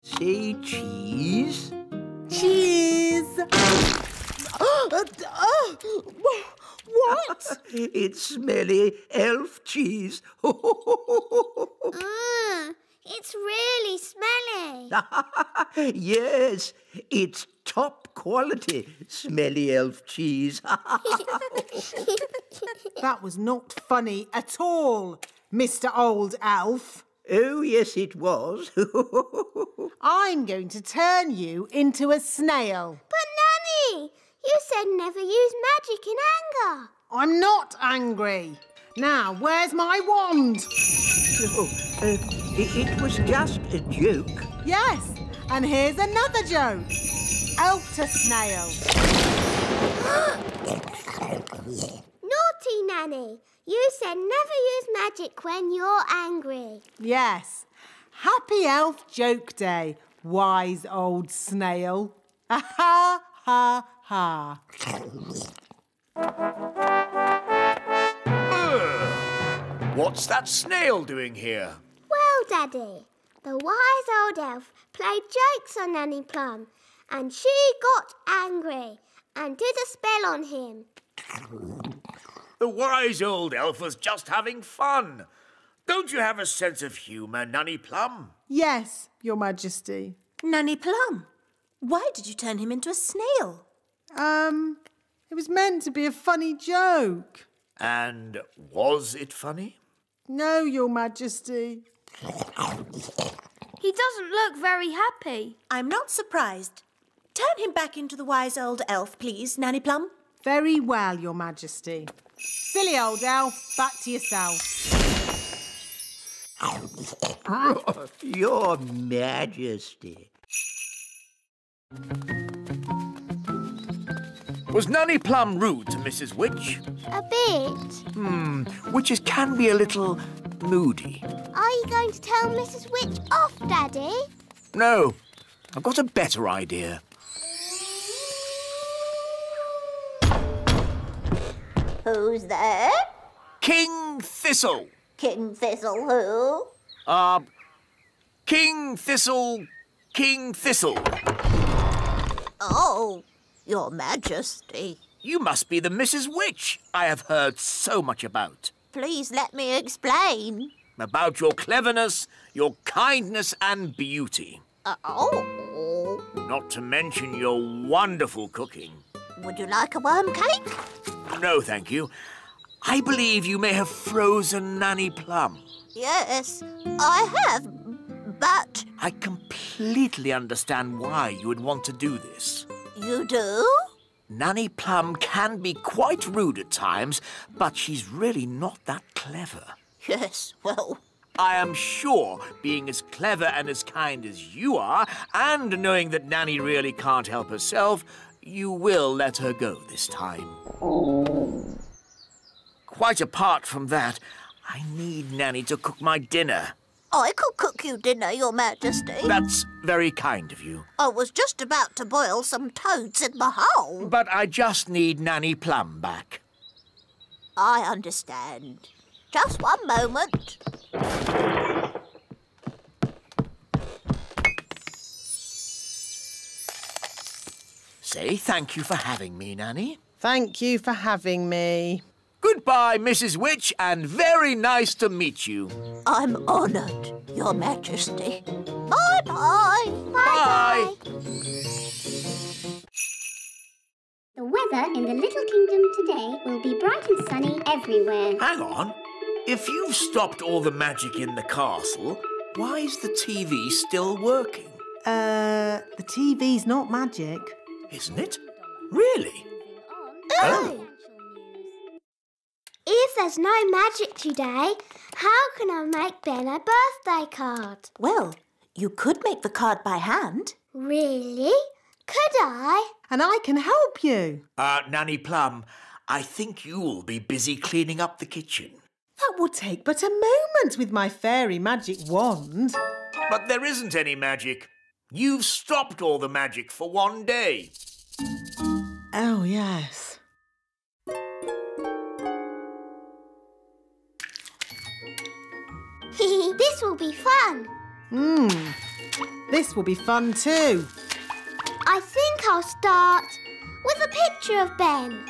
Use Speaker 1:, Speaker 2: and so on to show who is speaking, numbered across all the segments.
Speaker 1: Say cheese.
Speaker 2: Cheese! What?
Speaker 1: It's smelly elf cheese.
Speaker 3: It's really smelly.
Speaker 1: Yes, it's top quality smelly elf cheese.
Speaker 2: That was not funny at all, Mr. Old Elf.
Speaker 1: Oh, yes, it was.
Speaker 2: I'm going to turn you into a snail.
Speaker 3: But, Nanny, you said never use magic in anger.
Speaker 2: I'm not angry. Now, where's my wand?
Speaker 1: It was just a joke.
Speaker 2: Yes, and here's another joke. Elf to snail.
Speaker 3: Naughty, Nanny. You said never use magic when you're angry.
Speaker 2: Yes. Happy Elf Joke Day, wise old snail. Ha ha ha.
Speaker 4: What's that snail doing here?
Speaker 3: Well, Daddy, the wise old elf played jokes on Nanny Plum and she got angry and did a spell on him.
Speaker 4: The wise old elf was just having fun. Don't you have a sense of humour, Nanny Plum?
Speaker 2: Yes, Your Majesty.
Speaker 5: Nanny Plum, why did you turn him into a snail?
Speaker 2: It was meant to be a funny joke.
Speaker 4: And was it funny?
Speaker 2: No, Your Majesty.
Speaker 6: He doesn't look very happy.
Speaker 5: I'm not surprised. Turn him back into the wise old elf, please, Nanny Plum.
Speaker 2: Very well, Your Majesty. Silly old elf, back to yourself.
Speaker 1: Your Majesty.
Speaker 4: Was Nanny Plum rude to Mrs. Witch?
Speaker 3: A bit.
Speaker 4: Witches can be a little moody.
Speaker 3: Are you going to tell Mrs. Witch off, Daddy?
Speaker 4: No, I've got a better idea.
Speaker 7: Who's there?
Speaker 4: King Thistle.
Speaker 7: King Thistle who?
Speaker 4: King Thistle.
Speaker 7: Oh, Your Majesty.
Speaker 4: You must be the Mrs. Witch I have heard so much about.
Speaker 7: Please let me explain.
Speaker 4: About your cleverness, your kindness and beauty.
Speaker 7: Oh.
Speaker 4: Not to mention your wonderful cooking.
Speaker 7: Would you like a worm cake?
Speaker 4: No, thank you. I believe you may have frozen Nanny Plum.
Speaker 7: Yes, I have, but...
Speaker 4: I completely understand why you would want to do this.
Speaker 7: You do?
Speaker 4: Nanny Plum can be quite rude at times, but she's really not that clever.
Speaker 7: Yes, well...
Speaker 4: I am sure being as clever and as kind as you are, and knowing that Nanny really can't help herself, you will let her go this time. Quite apart from that, I need Nanny to cook my dinner.
Speaker 7: I could cook you dinner, Your Majesty.
Speaker 4: That's very kind of you.
Speaker 7: I was just about to boil some toads in my hole.
Speaker 4: But I just need Nanny Plum back.
Speaker 7: I understand. Just one moment.
Speaker 4: Say thank you for having me, Nanny.
Speaker 2: Thank you for having me.
Speaker 4: Goodbye, Mrs. Witch, and very nice to meet you.
Speaker 7: I'm honoured, Your Majesty. Bye-bye.
Speaker 4: Bye.
Speaker 8: The weather in the Little Kingdom today will be bright and sunny everywhere.
Speaker 4: Hang on. If you've stopped all the magic in the castle, why is the TV still working?
Speaker 2: The TV's not magic.
Speaker 4: Isn't it? Really?
Speaker 3: Oh. If there's no magic today, how can I make Ben a birthday card?
Speaker 5: Well, you could make the card by hand.
Speaker 3: Really? Could I?
Speaker 2: And I can help you.
Speaker 4: Nanny Plum, I think you'll be busy cleaning up the kitchen.
Speaker 2: That will take but a moment with my fairy magic wand.
Speaker 4: But there isn't any magic. You've stopped all the magic for one day.
Speaker 2: Oh, yes.
Speaker 3: This will be fun.
Speaker 2: This will be fun too.
Speaker 3: I think I'll start with a picture of Ben.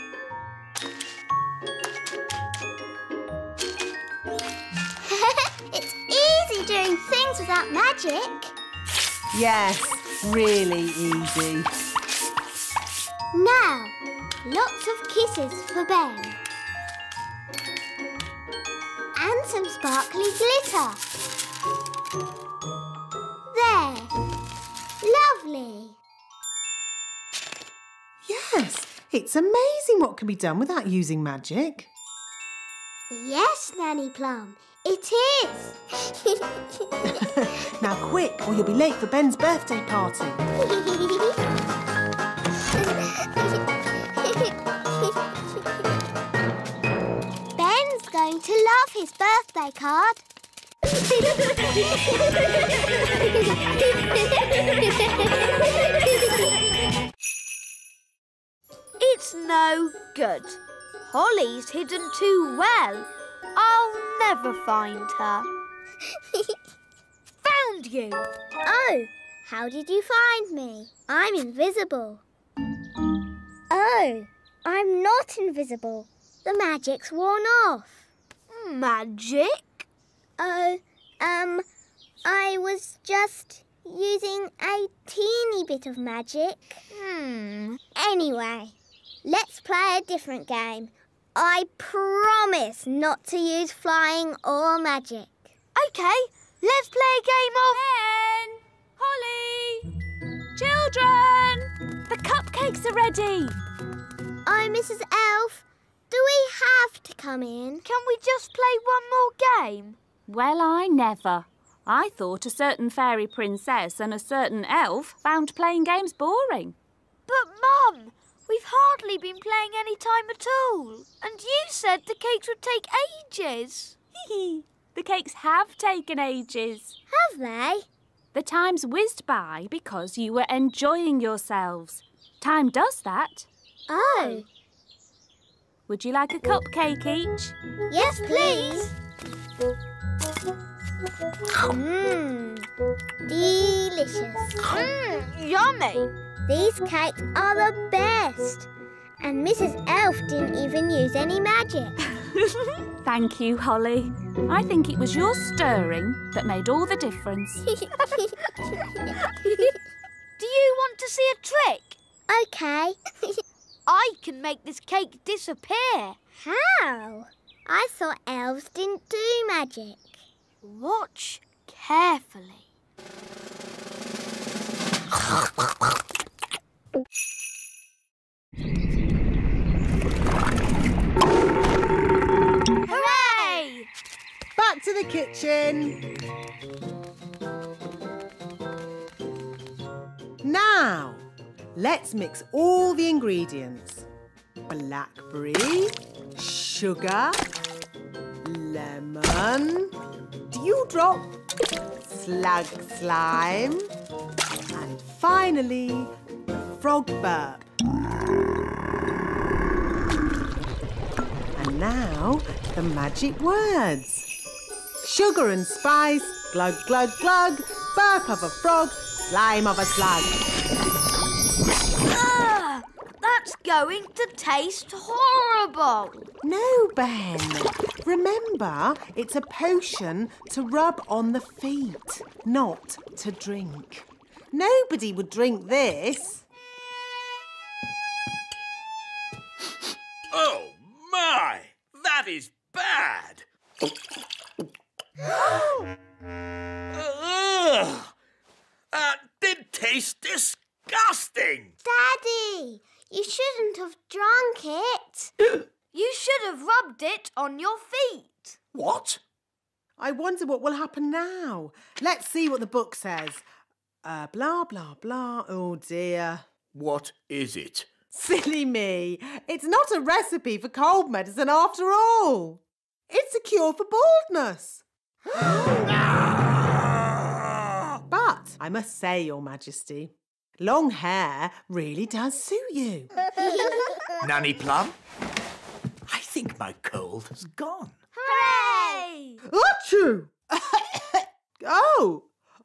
Speaker 3: It's easy doing things without magic.
Speaker 2: Yes, really easy.
Speaker 3: Now, lots of kisses for Ben. And some sparkly glitter. There. Lovely.
Speaker 2: Yes, it's amazing what can be done without using magic.
Speaker 3: Yes, Nanny Plum, it is.
Speaker 2: Now quick, or you'll be late for Ben's birthday party.
Speaker 3: Ben's going to love his birthday card.
Speaker 6: It's no good. Holly's hidden too well. I'll never find her. Found you!
Speaker 3: Oh, how did you find me? I'm invisible. Oh, I'm not invisible. The magic's worn off.
Speaker 6: Magic?
Speaker 3: Oh, I was just using a teeny bit of magic. Anyway, let's play a different game. I promise not to use flying or magic.
Speaker 6: OK, let's play a game of... Ben! Holly! Children! The cupcakes are ready.
Speaker 3: Oh, Mrs. Elf, do we have to come in?
Speaker 6: Can we just play one more game?
Speaker 9: Well, I never. I thought a certain fairy princess and a certain elf found playing games boring.
Speaker 6: But, Mum, we've hardly been playing any time at all. And you said the cakes would take ages.
Speaker 9: The cakes have taken ages.
Speaker 3: Have they?
Speaker 9: The time's whizzed by because you were enjoying yourselves. Time does that.
Speaker 3: Oh.
Speaker 9: Would you like a cupcake each?
Speaker 3: Yes, please. Delicious.
Speaker 6: Yummy.
Speaker 3: These cakes are the best. And Mrs. Elf didn't even use any magic.
Speaker 9: Thank you, Holly. I think it was your stirring that made all the difference.
Speaker 6: Do you want to see a trick?
Speaker 3: OK.
Speaker 6: I can make this cake disappear.
Speaker 3: How? I thought elves didn't do magic.
Speaker 6: Watch carefully. Hooray!
Speaker 2: Back to the kitchen. Now, let's mix all the ingredients. Blackberry, sugar, lemon, dewdrop, slug slime, and finally, frog burp. And now, the magic words. Sugar and spice, glug, glug, glug, burp of a frog, slime of a slug.
Speaker 6: That's going to taste horrible.
Speaker 2: No, Ben. Remember, it's a potion to rub on the feet, not to drink. Nobody would drink this.
Speaker 4: Oh, my! That is bad! Ugh! That did taste disgusting!
Speaker 3: Daddy, you shouldn't have drunk it.
Speaker 6: You should have rubbed it on your feet.
Speaker 4: What?
Speaker 2: I wonder what will happen now. Let's see what the book says. Blah, blah, blah. Oh, dear.
Speaker 4: What is it?
Speaker 2: Silly me. It's not a recipe for cold medicine after all. It's a cure for baldness. But I must say, Your Majesty, long hair really does suit you.
Speaker 4: Nanny Plum? I think my cold has gone.
Speaker 6: Hooray!
Speaker 2: Achoo! Oh,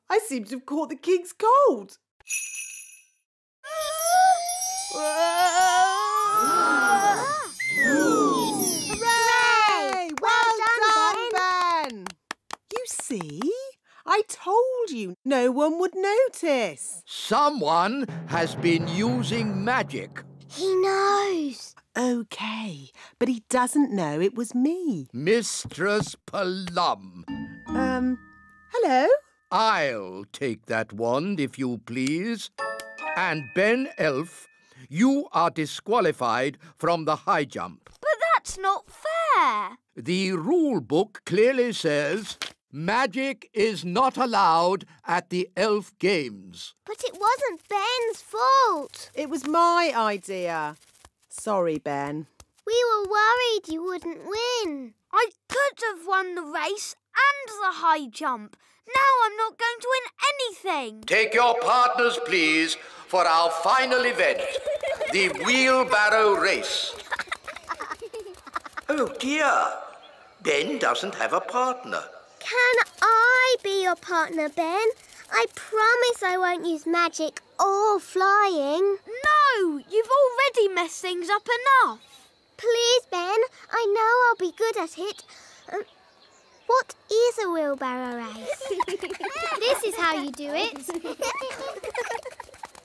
Speaker 2: I seem to have caught the king's cold. Hooray! Well done, Ben! You see? I told you no one would notice.
Speaker 1: Someone has been using magic.
Speaker 3: He knows.
Speaker 2: OK, but he doesn't know it was me.
Speaker 1: Mistress Plum.
Speaker 2: Hello?
Speaker 1: I'll take that wand, if you please. And Ben Elf, you are disqualified from the high jump.
Speaker 6: But that's not fair.
Speaker 1: The rule book clearly says magic is not allowed at the elf games.
Speaker 3: But it wasn't Ben's fault.
Speaker 2: It was my idea. Sorry, Ben.
Speaker 3: We were worried you wouldn't win.
Speaker 6: I could have won the race and the high jump. Now I'm not going to win anything.
Speaker 1: Take your partners, please, for our final event, the Wheelbarrow Race. Oh, dear. Ben doesn't have a partner.
Speaker 3: Can I be your partner, Ben? I promise I won't use magic or flying.
Speaker 6: No, you've already messed things up enough.
Speaker 3: Please, Ben. I know I'll be good at it. What is a wheelbarrow race? This is how you do it.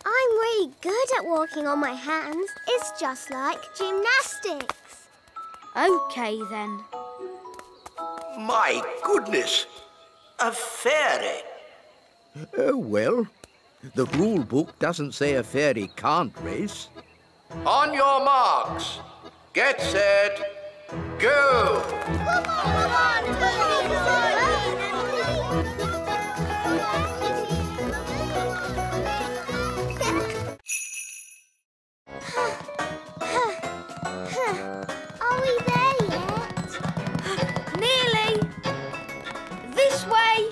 Speaker 3: I'm really good at walking on my hands. It's just like gymnastics.
Speaker 6: OK, then.
Speaker 1: My goodness, a fairy. Oh, well, the rule book doesn't say a fairy can't race. On your marks, get set, go!
Speaker 3: Come on, Are we there yet?
Speaker 6: Nearly. This way.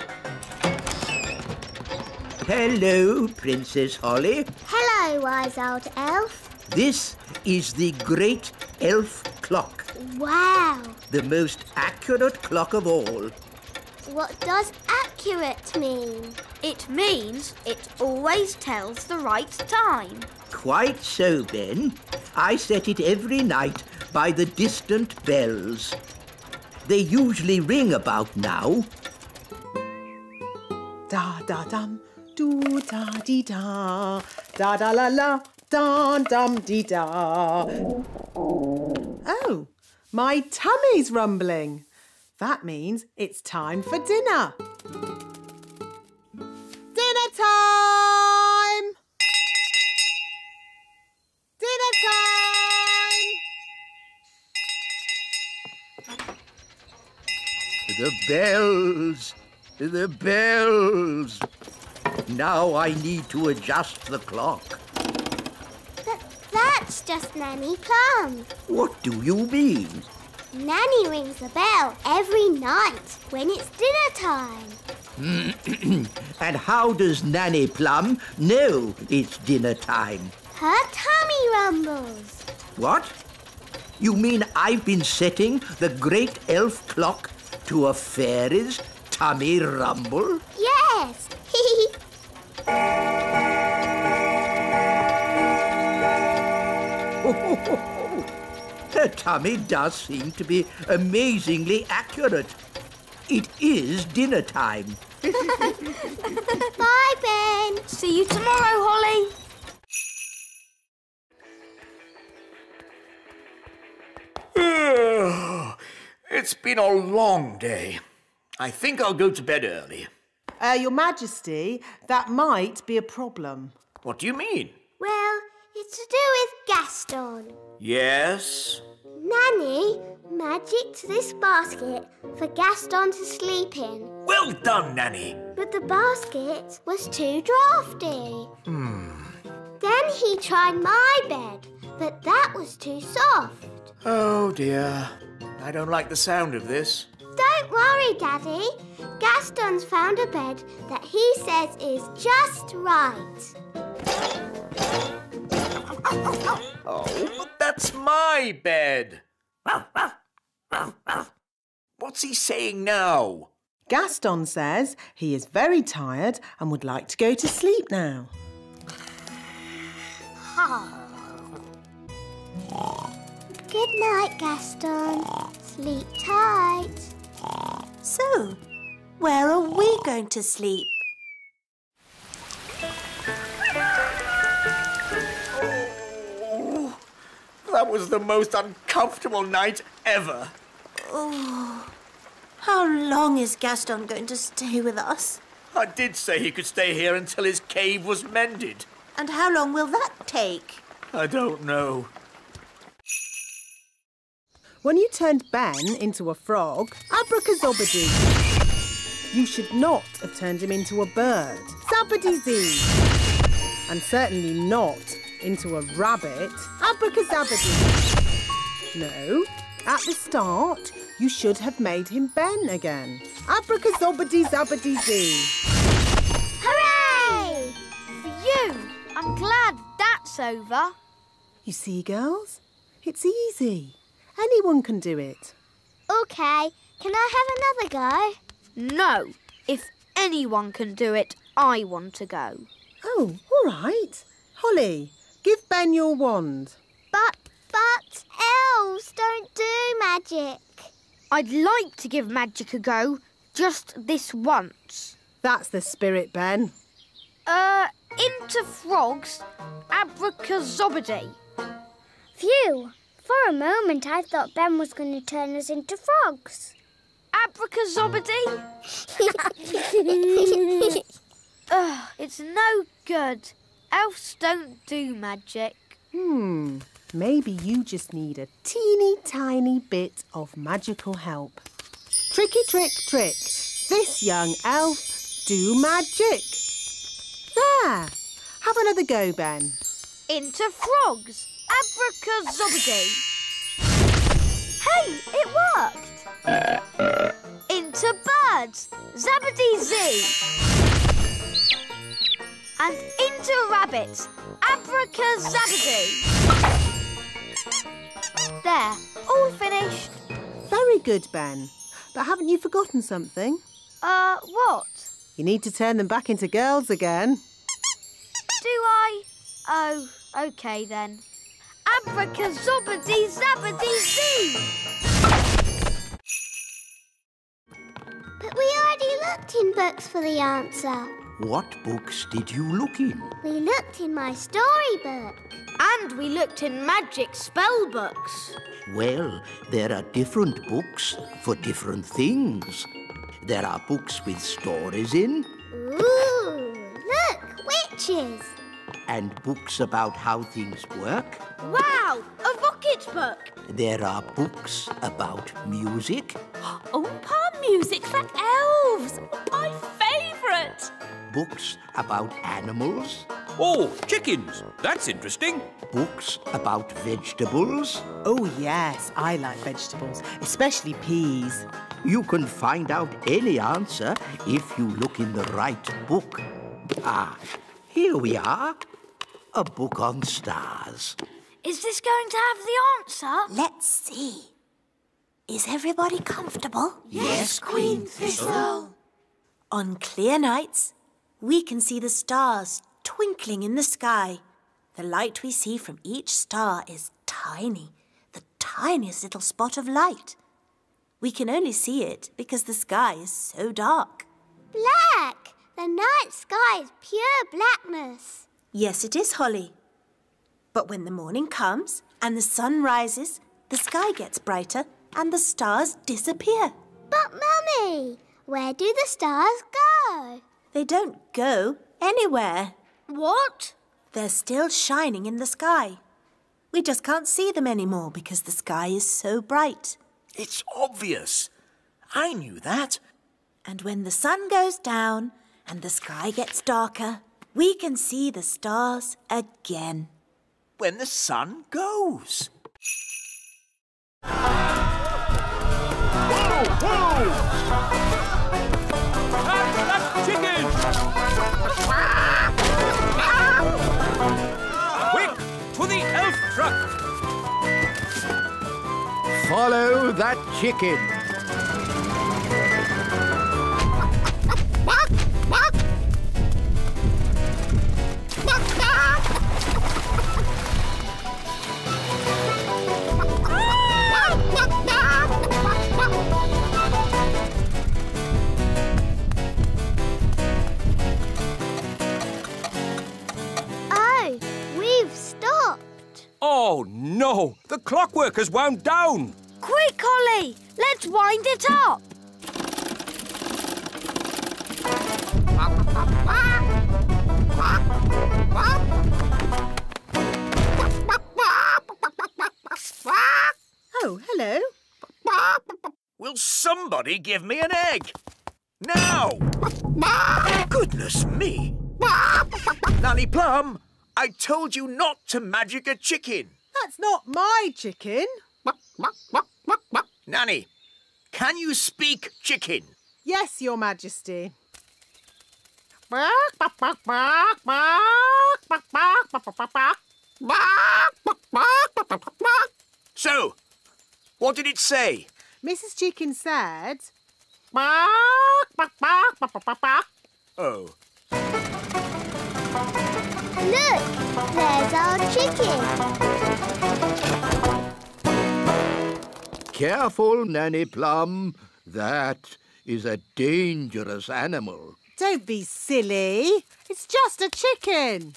Speaker 1: Hello, Princess Holly.
Speaker 3: Hello, wise old elf.
Speaker 1: This is the great elf clock,
Speaker 3: Wow.
Speaker 1: the most accurate clock of all.
Speaker 3: What does accurate mean?
Speaker 6: It means it always tells the right time.
Speaker 1: Quite so, Ben. I set it every night by the distant bells. They usually ring about now.
Speaker 2: Da da dum, do da dee da, da da la la, dum dum dee da. Oh, my tummy's rumbling. That means it's time for dinner. Dinner time! Dinner time!
Speaker 1: The bells! The bells! Now I need to adjust the clock.
Speaker 3: That's just Nanny Plum.
Speaker 1: What do you mean?
Speaker 3: Nanny rings the bell every night when it's dinner time.
Speaker 1: And how does Nanny Plum know it's dinner time?
Speaker 3: Her tummy rumbles.
Speaker 1: What? You mean I've been setting the great elf clock to a fairy's tummy rumble?
Speaker 3: Yes.
Speaker 1: Her tummy does seem to be amazingly accurate. It is dinner time.
Speaker 3: Bye, Ben.
Speaker 6: See you tomorrow, Holly.
Speaker 4: It's been a long day. I think I'll go to bed early.
Speaker 2: Your Majesty, that might be a problem.
Speaker 4: What do you mean?
Speaker 3: Well, it's to do with Gaston.
Speaker 4: Yes?
Speaker 3: Nanny magicked this basket for Gaston to sleep in.
Speaker 4: Well done, Nanny.
Speaker 3: But the basket was too drafty. Then he tried my bed, but that was too soft.
Speaker 4: Oh, dear. I don't like the sound of this.
Speaker 3: Don't worry, Daddy. Gaston's found a bed that he says is just right.
Speaker 4: Oh, but that's my bed. What's he saying now?
Speaker 2: Gaston says he is very tired and would like to go to sleep now.
Speaker 3: Good night, Gaston. Sleep tight.
Speaker 5: So, where are we going to sleep?
Speaker 4: Oh, that was the most uncomfortable night ever.
Speaker 5: Oh, how long is Gaston going to stay with us?
Speaker 4: I did say he could stay here until his cave was mended.
Speaker 5: And how long will that take?
Speaker 4: I don't know.
Speaker 2: When you turned Ben into a frog, abracazobadoo. You should not have turned him into a bird, zabbity-zee. And certainly not into a rabbit, abracazabadoo. No, at the start, you should have made him Ben again, abracazobadee-zabbity-zee.
Speaker 6: Hooray! Phew! I'm glad that's over.
Speaker 2: You see, girls, it's easy. Anyone can do it.
Speaker 3: OK, can I have another go?
Speaker 6: No. If anyone can do it, I want to go.
Speaker 2: Oh, all right. Holly, give Ben your wand.
Speaker 3: But elves don't do magic.
Speaker 6: I'd like to give magic a go, just this once.
Speaker 2: That's the spirit, Ben.
Speaker 6: Into frogs, abracazobadee.
Speaker 3: Phew, for a moment I thought Ben was going to turn us into frogs.
Speaker 6: Abracazobadee? Ugh, it's no good. Elves don't do magic.
Speaker 2: Maybe you just need a teeny tiny bit of magical help. Tricky trick trick. This young elf do magic. There. Have another go, Ben.
Speaker 6: Into frogs, abracazobadee. Hey, it worked. Into birds, zabbity-zee. And into rabbits, abracazabadoo. There, all finished.
Speaker 2: Very good, Ben. But haven't you forgotten something?
Speaker 6: What?
Speaker 2: You need to turn them back into girls again.
Speaker 6: Do I? Oh, OK then. Abracazobadee-zabbity-zee.
Speaker 3: But we already looked in books for the answer.
Speaker 1: What books did you look in?
Speaker 3: We looked in my storybook.
Speaker 6: And we looked in magic spell books.
Speaker 1: Well, there are different books for different things. There are books with stories in.
Speaker 3: Ooh, look, witches.
Speaker 1: And books about how things work.
Speaker 6: Wow, a rocket book.
Speaker 1: There are books about music.
Speaker 9: Oompa music for elves! My favourite!
Speaker 1: Books about animals.
Speaker 10: Oh, chickens. That's interesting.
Speaker 1: Books about vegetables.
Speaker 2: Oh, yes, I like vegetables, especially peas.
Speaker 1: You can find out any answer if you look in the right book. Ah, here we are. A book on stars.
Speaker 6: Is this going to have the answer?
Speaker 5: Let's see. Is everybody comfortable?
Speaker 1: Yes, Queen Thistle.
Speaker 5: On clear nights, we can see the stars twinkling in the sky. The light we see from each star is tiny, the tiniest little spot of light. We can only see it because the sky is so dark.
Speaker 3: Black! The night sky is pure blackness.
Speaker 5: Yes, it is, Holly. But when the morning comes and the sun rises, the sky gets brighter and the stars disappear.
Speaker 3: But, Mummy, where do the stars go?
Speaker 5: They don't go anywhere.
Speaker 6: What?
Speaker 5: They're still shining in the sky. We just can't see them anymore because the sky is so bright.
Speaker 4: It's obvious. I knew that.
Speaker 5: And when the sun goes down and the sky gets darker, we can see the stars again.
Speaker 4: When the sun goes.
Speaker 10: Whoa, whoa! Catch that chicken! Quick, to the elf truck!
Speaker 1: Follow that chicken.
Speaker 10: Oh, no! The clockwork has wound down!
Speaker 6: Quick, Holly! Let's wind it up!
Speaker 2: Oh, hello.
Speaker 4: Will somebody give me an egg? Now! Goodness me! Nanny Plum, I told you not to magic a chicken.
Speaker 2: That's not my chicken.
Speaker 4: Nanny, can you speak chicken?
Speaker 2: Yes, Your Majesty.
Speaker 4: So, what did it say?
Speaker 2: Mrs. Chicken said...
Speaker 4: Oh.
Speaker 3: Look, there's our chicken.
Speaker 1: Careful, Nanny Plum. That is a dangerous animal.
Speaker 2: Don't be silly. It's just a chicken.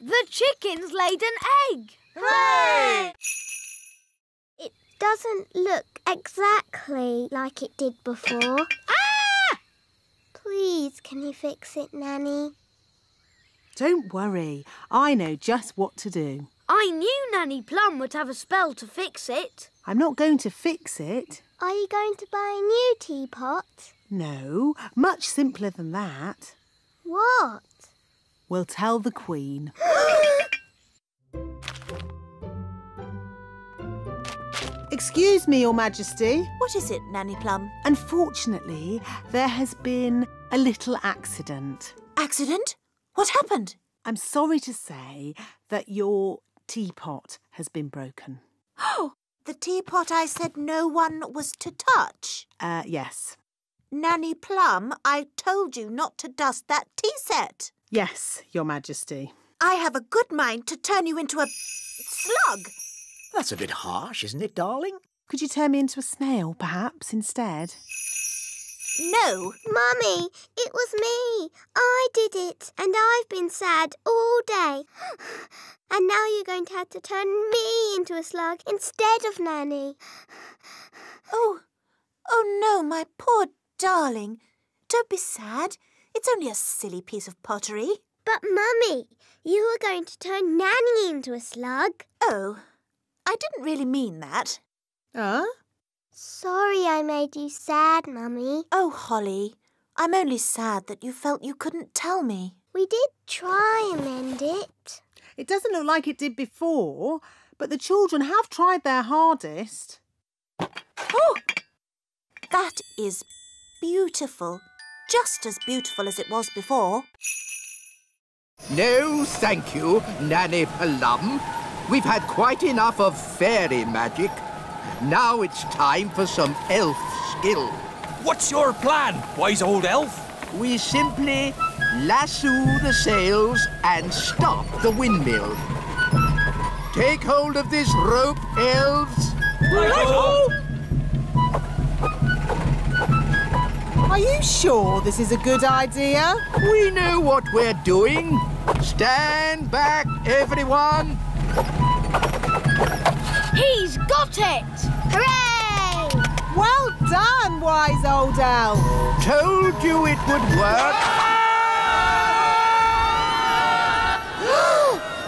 Speaker 6: The chicken's laid an egg!
Speaker 2: Hooray!
Speaker 3: It doesn't look exactly like it did before.
Speaker 2: Ah!
Speaker 3: Please, can you fix it, Nanny?
Speaker 2: Don't worry. I know just what to do.
Speaker 6: I knew Nanny Plum would have a spell to fix it.
Speaker 2: I'm not going to fix it.
Speaker 3: Are you going to buy a new teapot?
Speaker 2: No, much simpler than that.
Speaker 3: What?
Speaker 2: We'll tell the Queen. Excuse me, Your Majesty.
Speaker 5: What is it, Nanny Plum?
Speaker 2: Unfortunately, there has been a little accident.
Speaker 5: Accident? What happened?
Speaker 2: I'm sorry to say that your teapot has been broken.
Speaker 5: Oh, the teapot I said no one was to touch.
Speaker 2: Yes.
Speaker 5: Nanny Plum, I told you not to dust that tea set.
Speaker 2: Yes, Your Majesty.
Speaker 5: I have a good mind to turn you into a slug.
Speaker 4: That's a bit harsh, isn't it, darling?
Speaker 2: Could you turn me into a snail, perhaps, instead?
Speaker 5: No.
Speaker 3: Mummy, it was me. I did it, and I've been sad all day. And now you're going to have to turn me into a slug instead of Nanny.
Speaker 5: Oh no, my poor darling. Don't be sad. It's only a silly piece of pottery.
Speaker 3: But, Mummy, you were going to turn Nanny into a slug.
Speaker 5: Oh, I didn't really mean that.
Speaker 3: Sorry I made you sad, Mummy.
Speaker 5: Oh, Holly, I'm only sad that you felt you couldn't tell me.
Speaker 3: We did try and mend it.
Speaker 2: It doesn't look like it did before, but the children have tried their hardest.
Speaker 5: Oh, that is beautiful. Just as beautiful as it was before.
Speaker 1: No, thank you, Nanny Plum. We've had quite enough of fairy magic. Now it's time for some elf skill.
Speaker 10: What's your plan, wise old elf?
Speaker 1: We simply lasso the sails and stop the windmill. Take hold of this rope, elves.
Speaker 10: Righto!
Speaker 2: Are you sure this is a good idea?
Speaker 1: We know what we're doing. Stand back, everyone.
Speaker 6: He's got it!
Speaker 3: Hooray!
Speaker 2: Well done, wise old elf.
Speaker 1: Told you it would work.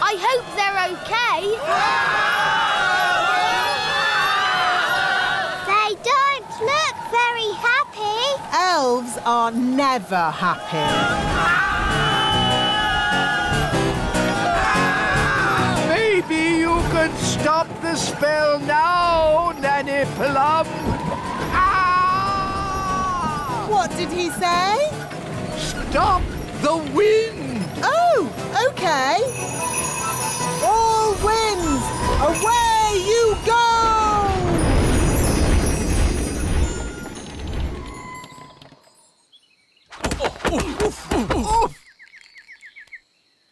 Speaker 6: I hope they're okay.
Speaker 3: They don't look very happy.
Speaker 2: Elves are never happy.
Speaker 1: Maybe you could stop the spell now, Nanny Plum. Ah!
Speaker 2: What did he say?
Speaker 1: Stop the wind.
Speaker 2: Oh, OK. All winds, away you go!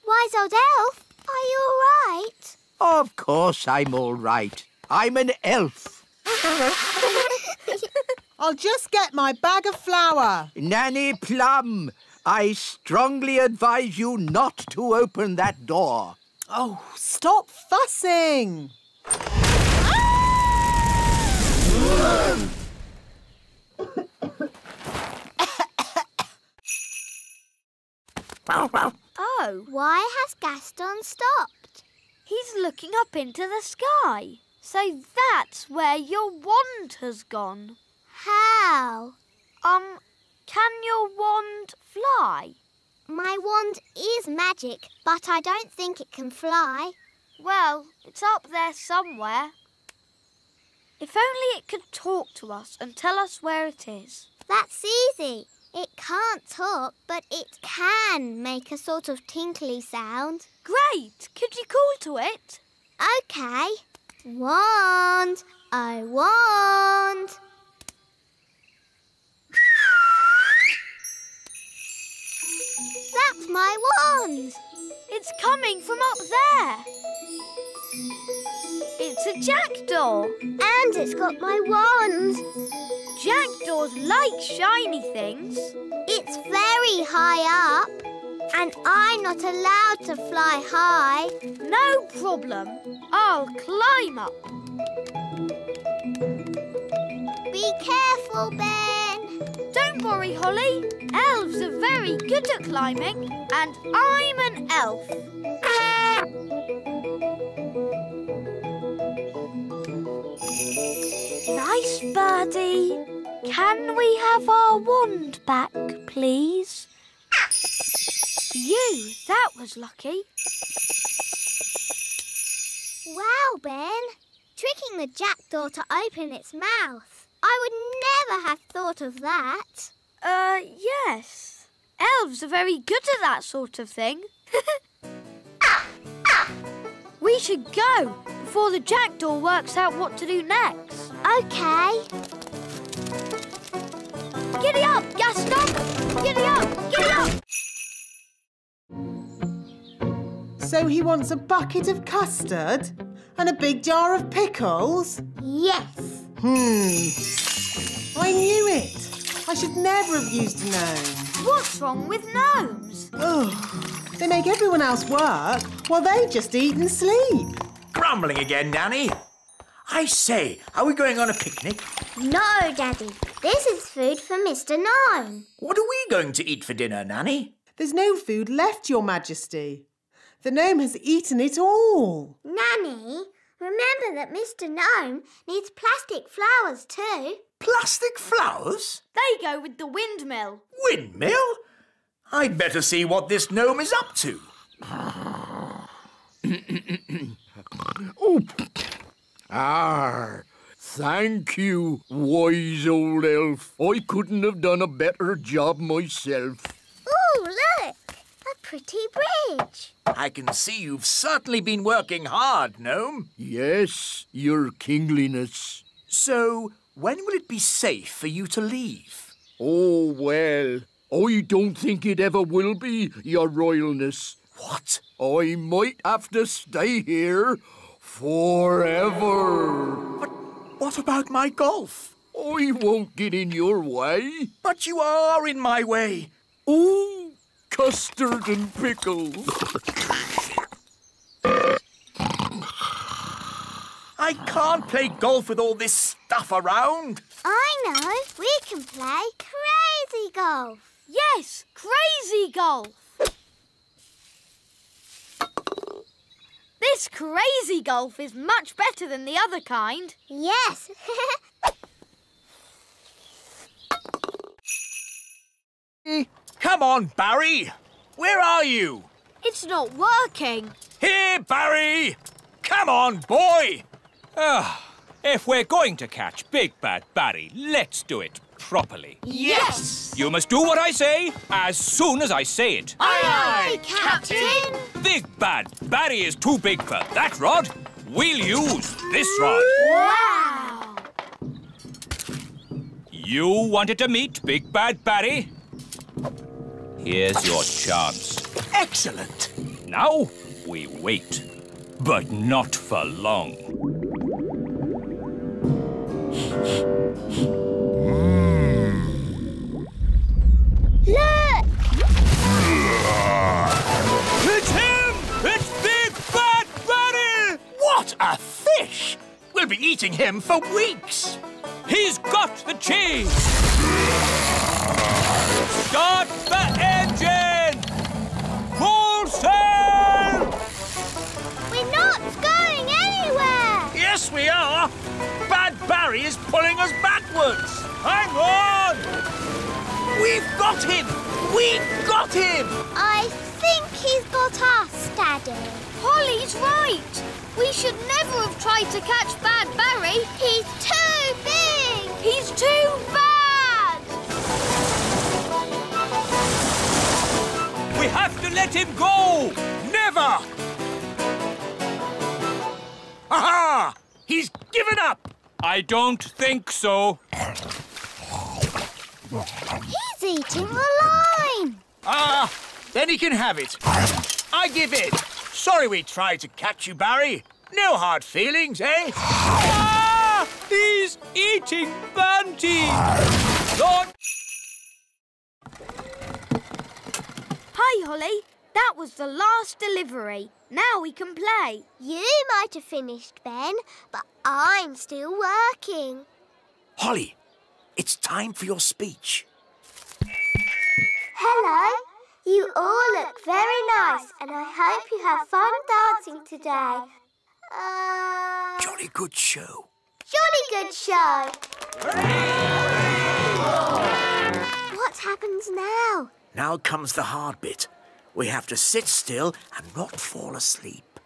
Speaker 3: Wise old elf, are you all right?
Speaker 1: Of course I'm all right. I'm an elf.
Speaker 2: I'll just get my bag of flour.
Speaker 1: Nanny Plum, I strongly advise you not to open that door.
Speaker 2: Oh, stop fussing!
Speaker 6: Oh,
Speaker 3: Why has Gaston stopped?
Speaker 6: he's looking up into the sky. So that's where your wand has gone.
Speaker 3: How?
Speaker 6: Can your wand fly?
Speaker 3: My wand is magic, but I don't think it can fly.
Speaker 6: Well, it's up there somewhere. If only it could talk to us and tell us where it is.
Speaker 3: That's easy. It can't talk, but it can make a sort of tinkly sound.
Speaker 6: Great! Could you call to it?
Speaker 3: OK. Wand, I wand. That's my wand.
Speaker 6: It's coming from up there. It's a jackdaw.
Speaker 3: And it's got my wand.
Speaker 6: Jackdaws like shiny things.
Speaker 3: It's very high up. And I'm not allowed to fly high.
Speaker 6: No problem. I'll climb up.
Speaker 3: Be careful, Ben.
Speaker 6: Don't worry, Holly. Elves are very good at climbing, and I'm an elf. Nice birdie. Can we have our wand back, please? You, that was lucky.
Speaker 3: Wow, Ben. Tricking the jackdaw to open its mouth. I would never have thought of that.
Speaker 6: Yes. Elves are very good at that sort of thing. We should go before the jackdaw works out what to do next.
Speaker 3: OK.
Speaker 6: Giddy up, Gaston! Giddy up! Giddy up!
Speaker 2: So he wants a bucket of custard and a big jar of pickles?
Speaker 3: Yes.
Speaker 2: I knew it. I should never have used a gnome.
Speaker 6: What's wrong with gnomes?
Speaker 2: Ugh. They make everyone else work while they just eat and sleep.
Speaker 4: Grumbling again, Nanny. I say, are we going on a picnic?
Speaker 3: No, Daddy. This is food for Mr. Gnome.
Speaker 4: What are we going to eat for dinner, Nanny?
Speaker 2: There's no food left, Your Majesty. The gnome has eaten it all.
Speaker 3: Nanny, remember that Mr. Gnome needs plastic flowers too.
Speaker 4: Plastic flowers?
Speaker 6: They go with the windmill.
Speaker 4: Windmill? I'd better see what this gnome is up to.
Speaker 1: Thank you, wise old elf. I couldn't have done a better job myself.
Speaker 3: Ooh, look! A pretty bridge.
Speaker 4: I can see you've certainly been working hard, gnome.
Speaker 1: Yes, your kingliness.
Speaker 4: So, when will it be safe for you to leave?
Speaker 1: Oh, well, I don't think it ever will be, your royalness.
Speaker 4: What?
Speaker 1: I might have to stay here forever.
Speaker 4: But what about my golf?
Speaker 1: I won't get in your way.
Speaker 4: But you are in my way.
Speaker 1: Oh, custard and pickles.
Speaker 4: I can't play golf with all this stuff around.
Speaker 3: I know. We can play crazy golf.
Speaker 6: Yes, crazy golf. This crazy golf is much better than the other kind.
Speaker 3: Yes.
Speaker 4: Come on, Barry. Where are you?
Speaker 6: It's not working.
Speaker 4: Here, Barry. Come on, boy.
Speaker 10: If we're going to catch Big Bad Barry, let's do it properly.
Speaker 6: Yes!
Speaker 10: You must do what I say as soon as I say it.
Speaker 6: Aye, aye, Captain!
Speaker 10: Big Bad Barry is too big for that rod. We'll use this rod.
Speaker 6: Wow!
Speaker 10: You wanted to meet Big Bad Barry? Here's your chance.
Speaker 4: Excellent.
Speaker 10: Now we wait, but not for long.
Speaker 3: Look!
Speaker 10: It's him! It's Big Bad!
Speaker 4: be eating him for weeks.
Speaker 10: He's got the cheese! Start the engine! Full sail!
Speaker 3: We're not going anywhere!
Speaker 4: Yes, we are. Bad Barry is pulling us backwards.
Speaker 10: Hang on!
Speaker 4: We've got him! We've got him!
Speaker 3: I think he's got us, Daddy.
Speaker 6: Holly's right. We should never have tried to catch Bad Barry.
Speaker 3: He's too big!
Speaker 6: He's too bad!
Speaker 10: We have to let him go!
Speaker 4: Never! Aha! He's given up!
Speaker 10: I don't think so.
Speaker 3: He's eating the line!
Speaker 4: Ah, then he can have it. I give in. Sorry we tried to catch you, Barry. No hard feelings, eh?
Speaker 10: Ah! He's eating Bunty! Don't...
Speaker 6: Hi, Holly. That was the last delivery. Now we can play.
Speaker 3: You might have finished, Ben, but I'm still working.
Speaker 4: Holly, it's time for your speech.
Speaker 3: Hello. You all look very nice, and I hope you have fun dancing today.
Speaker 4: Jolly good show.
Speaker 3: Jolly good show. What happens now?
Speaker 4: Now comes the hard bit. We have to sit still and not fall asleep.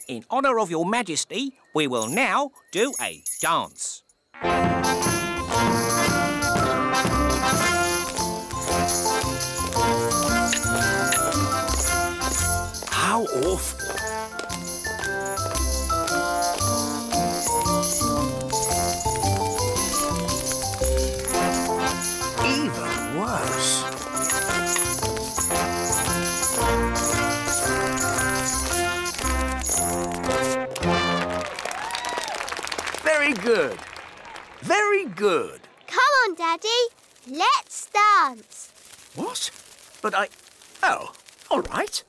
Speaker 11: In honour of your majesty, we will now do a dance.
Speaker 4: How awful. Even worse. Very good. Very good.
Speaker 3: Come on, Daddy. Let's dance.
Speaker 4: What? But Oh, all right.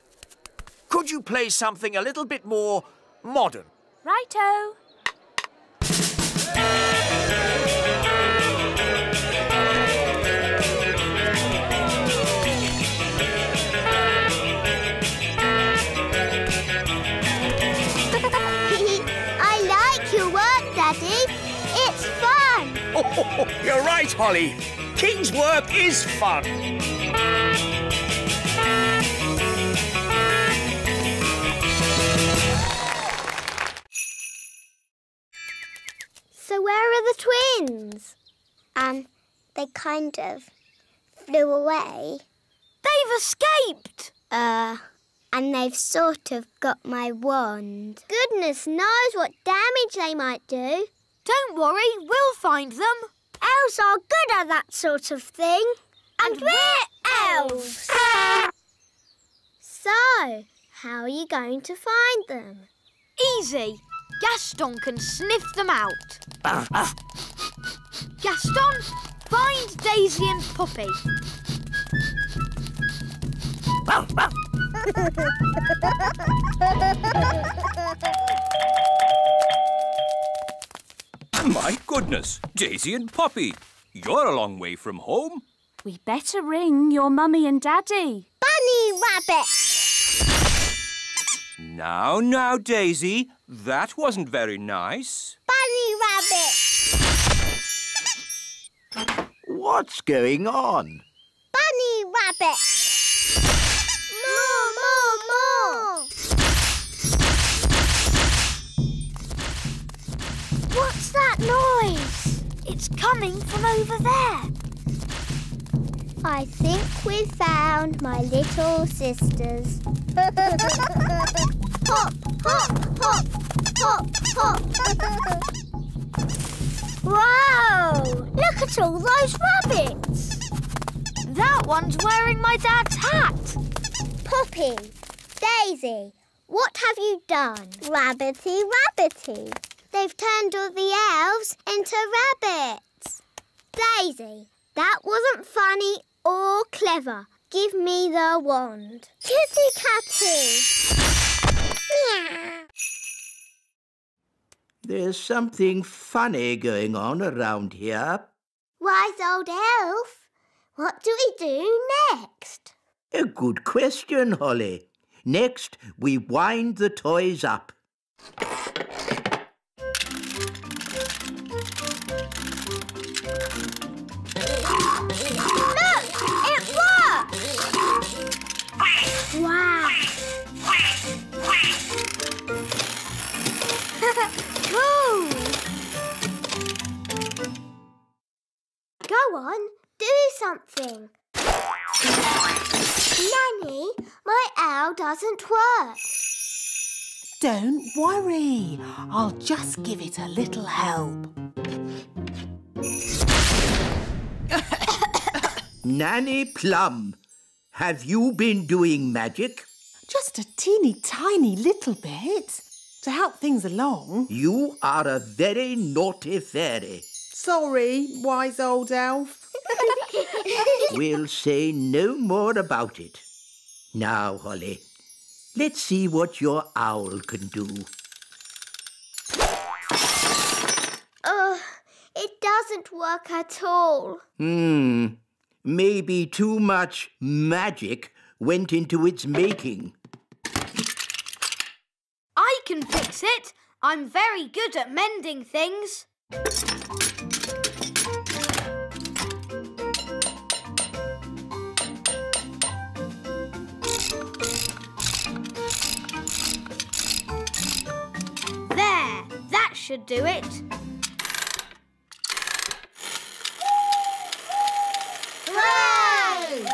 Speaker 4: Could you play something a little bit more modern?
Speaker 9: Righto.
Speaker 3: I like your work, Daddy. It's fun.
Speaker 4: Oh, you're right, Holly. King's work is fun.
Speaker 3: So where are the twins? They kind of flew away.
Speaker 6: They've escaped.
Speaker 3: And they've sort of got my wand. Goodness knows what damage they might do.
Speaker 6: Don't worry, we'll find them.
Speaker 3: Elves are good at that sort of thing. And we're elves. So, how are you going to find them?
Speaker 6: Easy. Gaston can sniff them out. Gaston, find Daisy and Poppy.
Speaker 10: My goodness, Daisy and Poppy, you're a long way from home.
Speaker 9: We better ring your mummy and daddy.
Speaker 3: Bunny Rabbit!
Speaker 10: Now, Daisy, that wasn't very nice.
Speaker 3: Bunny Rabbit!
Speaker 1: What's going on?
Speaker 3: Bunny Rabbit! More! What's that noise?
Speaker 6: It's coming from over there.
Speaker 3: I think we've found my little sisters. Hop, hop, hop, hop, hop. Wow! Look at all those rabbits.
Speaker 6: That one's wearing my dad's hat.
Speaker 3: Poppy, Daisy, what have you done? Rabbity, rabbity. They've turned all the elves into rabbits. Daisy, that wasn't funny or clever. Give me the wand. Kitty Catty. Meow.
Speaker 1: There's something funny going on around here.
Speaker 3: Wise old elf, what do we do next?
Speaker 1: A good question, Holly. Next, we wind the toys up.
Speaker 3: Look! It works! Wow! Cool! Go on, do something. Nanny, my owl doesn't work.
Speaker 2: Don't worry. I'll just give it a little help.
Speaker 1: Nanny Plum, have you been doing magic?
Speaker 2: Just a teeny tiny little bit to help things along.
Speaker 1: You are a very naughty fairy.
Speaker 2: Sorry, wise old elf.
Speaker 1: We'll say no more about it. Now, Holly, let's see what your owl can do.
Speaker 3: It doesn't work at all.
Speaker 1: Maybe too much magic went into its making.
Speaker 6: I can fix it. I'm very good at mending things. There, that should do it.
Speaker 3: Hooray!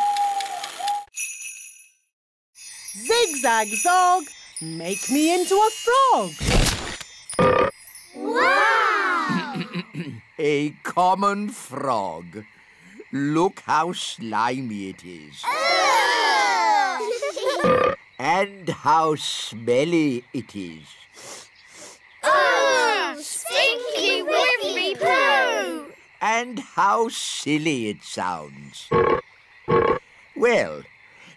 Speaker 2: Zigzag zog, make me into a frog.
Speaker 3: Wow!
Speaker 1: A common frog. Look how slimy it is. And how smelly it is.
Speaker 3: Stinky whiffy poo!
Speaker 1: And how silly it sounds. Well,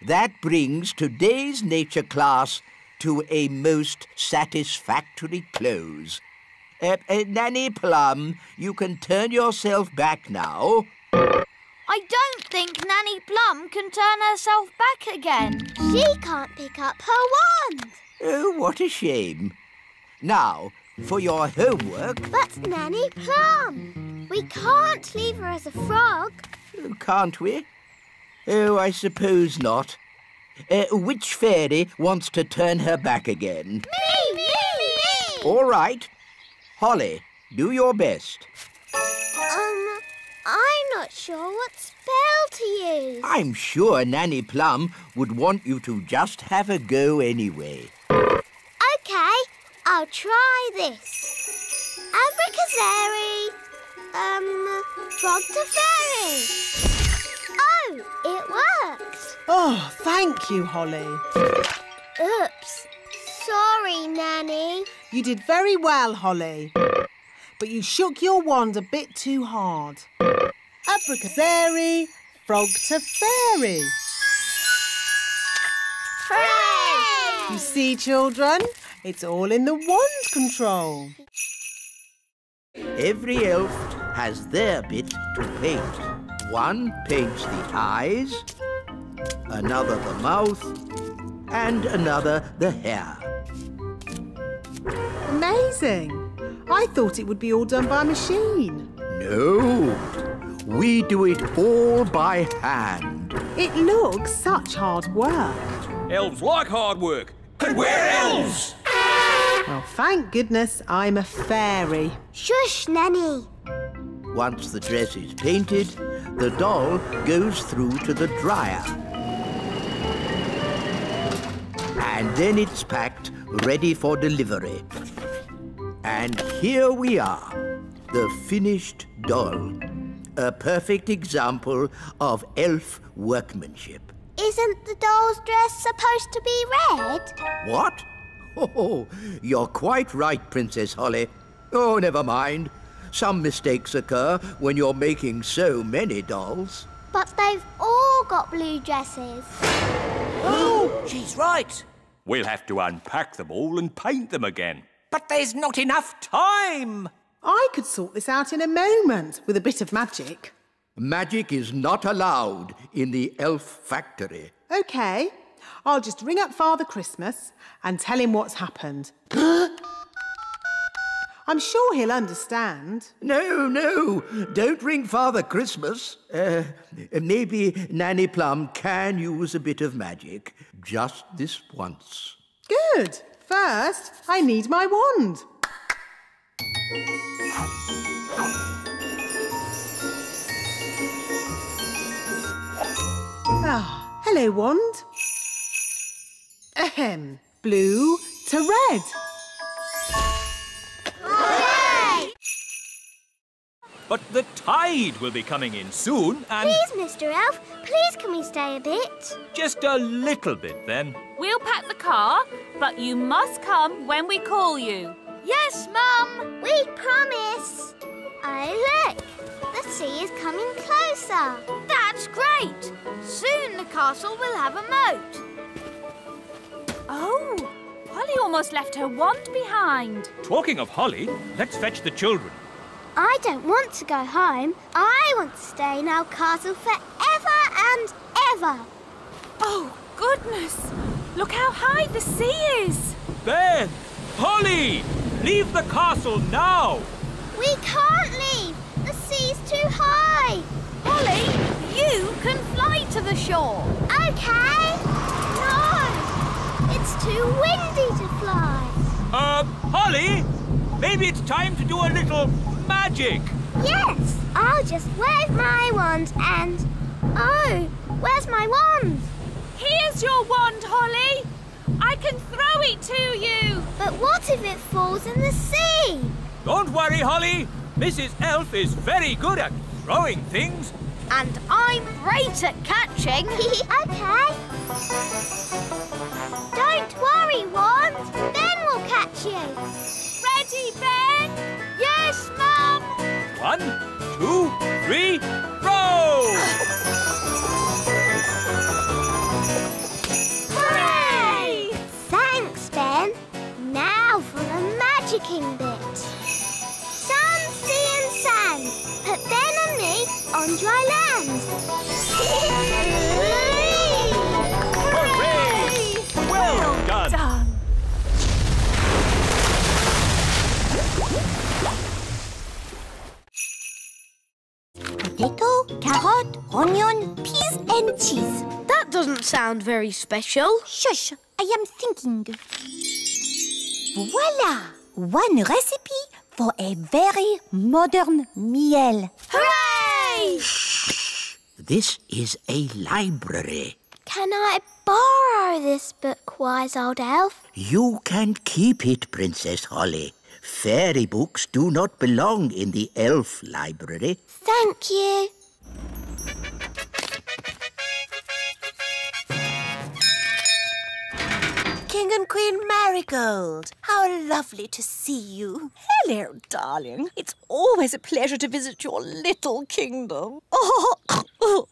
Speaker 1: that brings today's nature class to a most satisfactory close. Nanny Plum, you can turn yourself back now.
Speaker 6: I don't think Nanny Plum can turn herself back again.
Speaker 3: She can't pick up her wand.
Speaker 1: Oh, what a shame. Now, for your homework...
Speaker 3: But Nanny Plum, we can't leave her as a frog.
Speaker 1: Can't we? Oh, I suppose not. Which fairy wants to turn her back again?
Speaker 3: Me!
Speaker 1: All right. Holly, do your best.
Speaker 3: I'm not sure what spell to use.
Speaker 1: I'm sure Nanny Plum would want you to just have a go anyway.
Speaker 3: OK, I'll try this. Abracazary, frog to fairy. Oh, it worked.
Speaker 2: Oh, thank you, Holly.
Speaker 3: Oops. Sorry, Nanny.
Speaker 2: You did very well, Holly. But you shook your wand a bit too hard. Abracazary, frog to fairy.
Speaker 3: Hooray!
Speaker 2: You see, children, it's all in the wand control.
Speaker 1: Every elf has their bit to paint. One paints the eyes, another the mouth, and another the hair.
Speaker 2: Amazing. I thought it would be all done by machine.
Speaker 1: No, we do it all by hand.
Speaker 2: It looks such hard work.
Speaker 10: Elves like hard work, and we're elves!
Speaker 2: Well, thank goodness I'm a fairy.
Speaker 3: Shush, Nanny.
Speaker 1: Once the dress is painted, the doll goes through to the dryer. And then it's packed, ready for delivery. And here we are, the finished doll. A perfect example of elf workmanship.
Speaker 3: Isn't the doll's dress supposed to be red?
Speaker 1: What? Oh, you're quite right, Princess Holly. Oh, never mind. Some mistakes occur when you're making so many dolls.
Speaker 3: But they've all got blue dresses.
Speaker 11: Oh, she's right.
Speaker 10: We'll have to unpack them all and paint them again.
Speaker 11: But there's not enough time.
Speaker 2: I could sort this out in a moment with a bit of magic.
Speaker 1: Magic is not allowed in the elf factory.
Speaker 2: OK, I'll just ring up Father Christmas and tell him what's happened. I'm sure he'll understand.
Speaker 1: No, don't ring Father Christmas. Maybe Nanny Plum can use a bit of magic. Just this once.
Speaker 2: Good. First, I need my wand. Ah, hello, wand. Ahem. Blue to red.
Speaker 3: Hooray!
Speaker 10: But the tide will be coming in soon and...
Speaker 3: Please, Mr. Elf, please can we stay a bit?
Speaker 10: Just a little bit, then.
Speaker 9: We'll pack the car, but you must come when we call you.
Speaker 6: Yes, Mum.
Speaker 3: We promise. Oh, look. The sea is coming closer.
Speaker 6: That's great. Soon the castle will have a moat.
Speaker 9: Oh, Holly almost left her wand behind.
Speaker 10: Talking of Holly, let's fetch the children.
Speaker 3: I don't want to go home. I want to stay in our castle forever and ever.
Speaker 9: Oh, goodness. Look how high the sea is.
Speaker 10: Ben! Holly! Leave the castle now!
Speaker 3: We can't leave. The sea's too high.
Speaker 6: Holly, you can fly to the shore.
Speaker 3: OK. No, it's too windy to fly.
Speaker 10: Holly? Maybe it's time to do a little magic.
Speaker 3: Yes, I'll just wave my wand and... Oh, where's my wand?
Speaker 9: Here's your wand, Holly. I can throw it to you.
Speaker 3: But what if it falls in the sea?
Speaker 10: Don't worry, Holly. Mrs. Elf is very good at throwing things.
Speaker 6: And I'm great at catching.
Speaker 3: OK. Don't worry, wand. Ben will catch you.
Speaker 9: Ready, Ben?
Speaker 6: Yes, Mum.
Speaker 10: 1, 2, 3, throw!
Speaker 3: Hooray! Thanks, Ben. Now for the magicking bit. Sun, sea and sand. Put Ben and me on dry land.
Speaker 10: Hooray! Well done!
Speaker 7: Potato, carrot, onion, peas and cheese.
Speaker 6: That doesn't sound very special.
Speaker 7: Shush, I am thinking. Voila! One recipe for a very modern meal.
Speaker 6: Hooray!
Speaker 1: This is a library.
Speaker 3: Can I borrow this book, wise old elf?
Speaker 1: You can keep it, Princess Holly. Fairy books do not belong in the elf library.
Speaker 3: Thank you.
Speaker 7: King and Queen Marigold, how lovely to see you. Hello, darling. It's always a pleasure to visit your little kingdom.